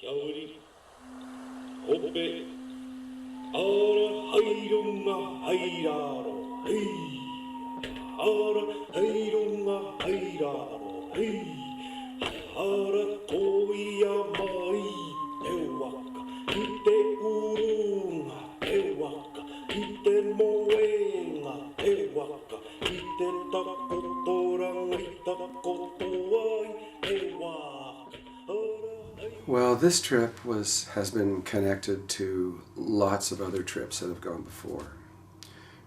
Yauri, Hoppe, Ara, Hairunga, Hairaro, Hey, Ara, Hairunga, Hairaro, Hey, Ara, Toia, Mai, Ewaka, Ite Urunga, Ewaka, Ite Moenga, Ewaka, Ite Takotoranga, Takotoai, Ewaka. Well, this trip has been connected to lots of other trips that have gone before.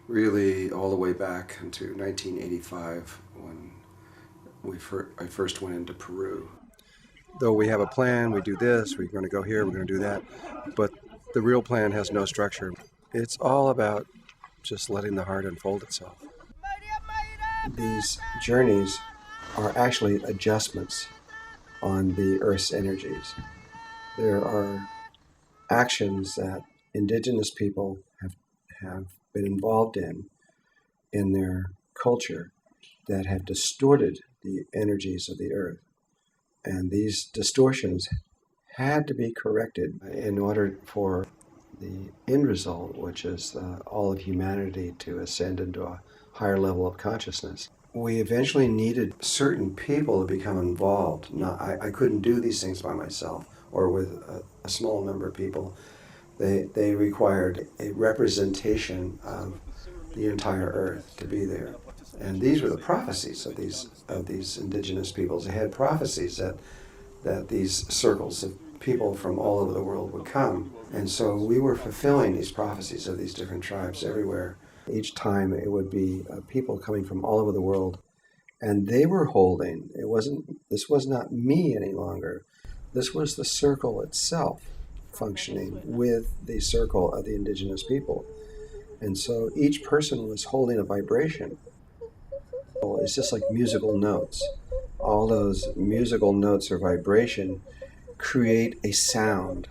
Really, all the way back into 1985 when I first went into Peru. Though we have a plan, we do this, we're going to go here, we're going to do that, but the real plan has no structure. It's all about just letting the heart unfold itself. These journeys are actually adjustments on the Earth's energies. There are actions that indigenous people have been involved in their culture that have distorted the energies of the Earth. And these distortions had to be corrected in order for the end result, which is all of humanity to ascend into a higher level of consciousness. We eventually needed certain people to become involved. Now, I couldn't do these things by myself or with a small number of people. They required a representation of the entire Earth to be there. And these were the prophecies of these indigenous peoples. They had prophecies that these circles of people from all over the world would come. And so we were fulfilling these prophecies of these different tribes everywhere. Each time it would be people coming from all over the world, and they were holding, this was not me any longer. This was the circle itself functioning with the circle of the indigenous people. And so each person was holding a vibration. It's just like musical notes. All those musical notes or vibration create a sound.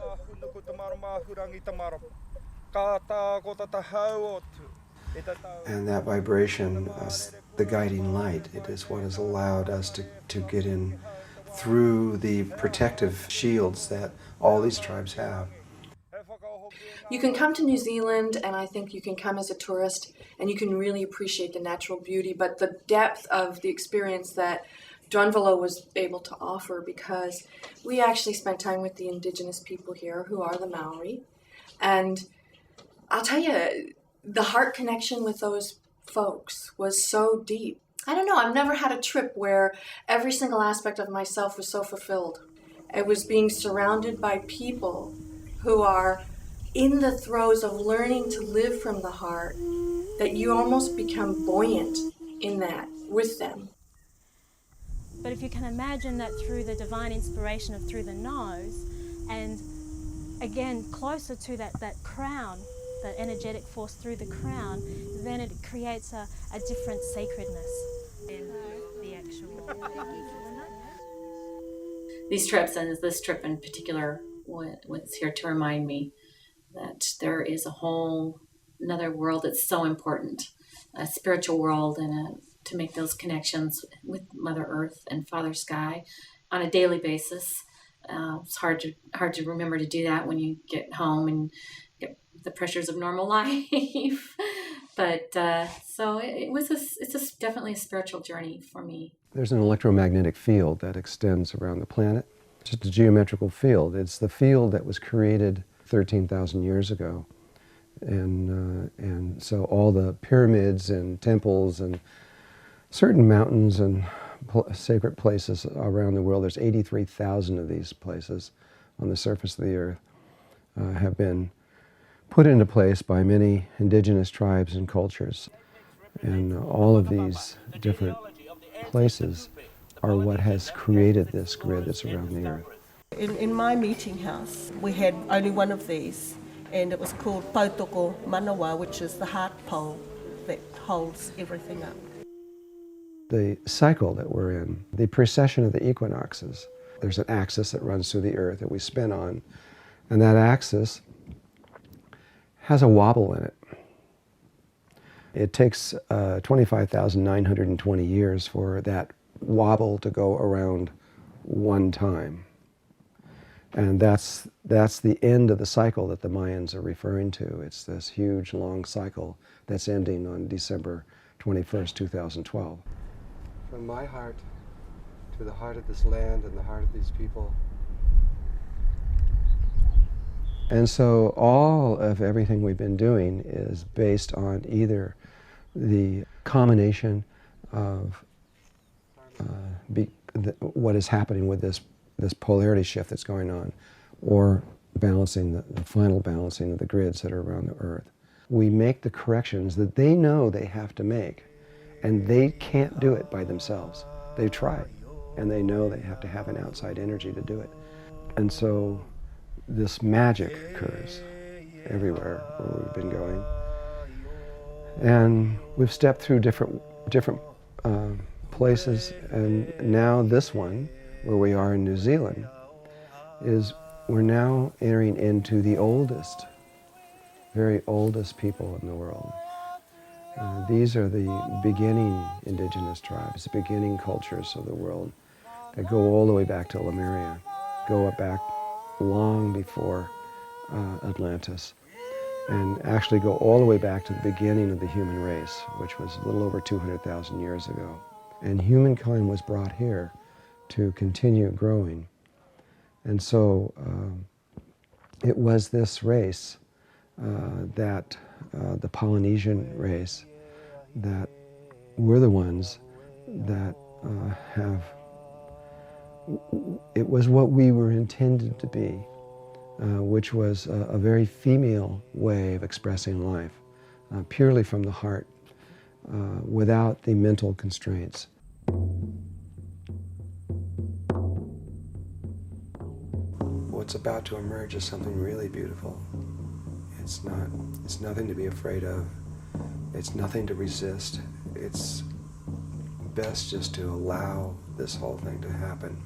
And that vibration is the guiding light. It is what has allowed us to get in through the protective shields that all these tribes have. You can come to New Zealand, and I think you can come as a tourist, and you can really appreciate the natural beauty, but the depth of the experience that Drunvalo was able to offer, because we actually spent time with the indigenous people here, who are the Maori, and I'll tell you, the heart connection with those folks was so deep. I don't know, I've never had a trip where every single aspect of myself was so fulfilled. It was being surrounded by people who are in the throes of learning to live from the heart, that you almost become buoyant in that with them. But if you can imagine that through the divine inspiration of through the nose, and again closer to that crown, that energetic force through the crown, then it creates a different sacredness in the actual. These trips, and this trip in particular, was here to remind me that there is a whole another world that's so important, a spiritual world, and to make those connections with Mother Earth and Father Sky on a daily basis. It's hard to remember to do that when you get home and get the pressures of normal life. But so it's definitely a spiritual journey for me. There's an electromagnetic field that extends around the planet. It's just a geometrical field. It's the field that was created 13,000 years ago. And so all the pyramids and temples and certain mountains and sacred places around the world, there's 83,000 of these places on the surface of the earth, have been put into place by many indigenous tribes and cultures. And all of these different places are what has created this grid that's around the earth. In my meeting house, we had only one of these, and it was called Pautoko Manawa, which is the heart pole that holds everything up. The cycle that we're in, the precession of the equinoxes, there's an axis that runs through the earth that we spin on, and that axis has a wobble in it. It takes 25,920 years for that wobble to go around one time. And that's the end of the cycle that the Mayans are referring to. It's this huge, long cycle that's ending on December 21st, 2012. From my heart to the heart of this land and the heart of these people. And so all of everything we've been doing is based on either the combination of what is happening with this polarity shift that's going on, or balancing the final balancing of the grids that are around the Earth. We make the corrections that they know they have to make, and they can't do it by themselves. They've tried, and they know they have to have an outside energy to do it. And so this magic occurs everywhere where we've been going. And we've stepped through different places, and now this one, where we are in New Zealand, we're now entering into the oldest, very oldest people in the world. These are the beginning indigenous tribes, the beginning cultures of the world that go all the way back to Lemuria, go back long before Atlantis, and actually go all the way back to the beginning of the human race, which was a little over 200,000 years ago. And humankind was brought here to continue growing. And so it was this race, the Polynesian race, that we're the ones that it was what we were intended to be, which was a very female way of expressing life, purely from the heart, without the mental constraints. What's about to emerge is something really beautiful. It's nothing to be afraid of. It's nothing to resist. It's best just to allow this whole thing to happen.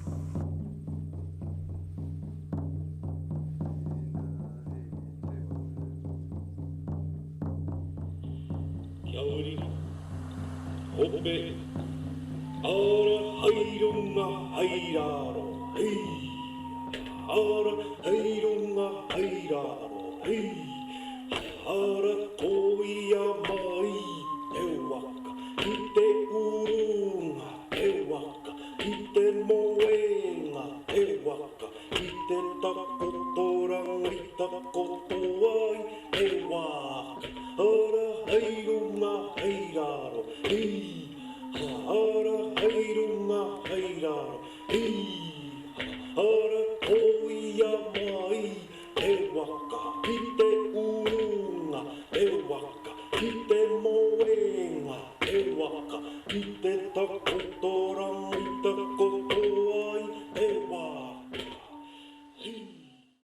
Yauri, hobe, ara hairunga hairaro, hey. Ara hairunga hairaro, hey. Ara toia mai te waka, I te urunga te waka, I te moenga te waka, I te taka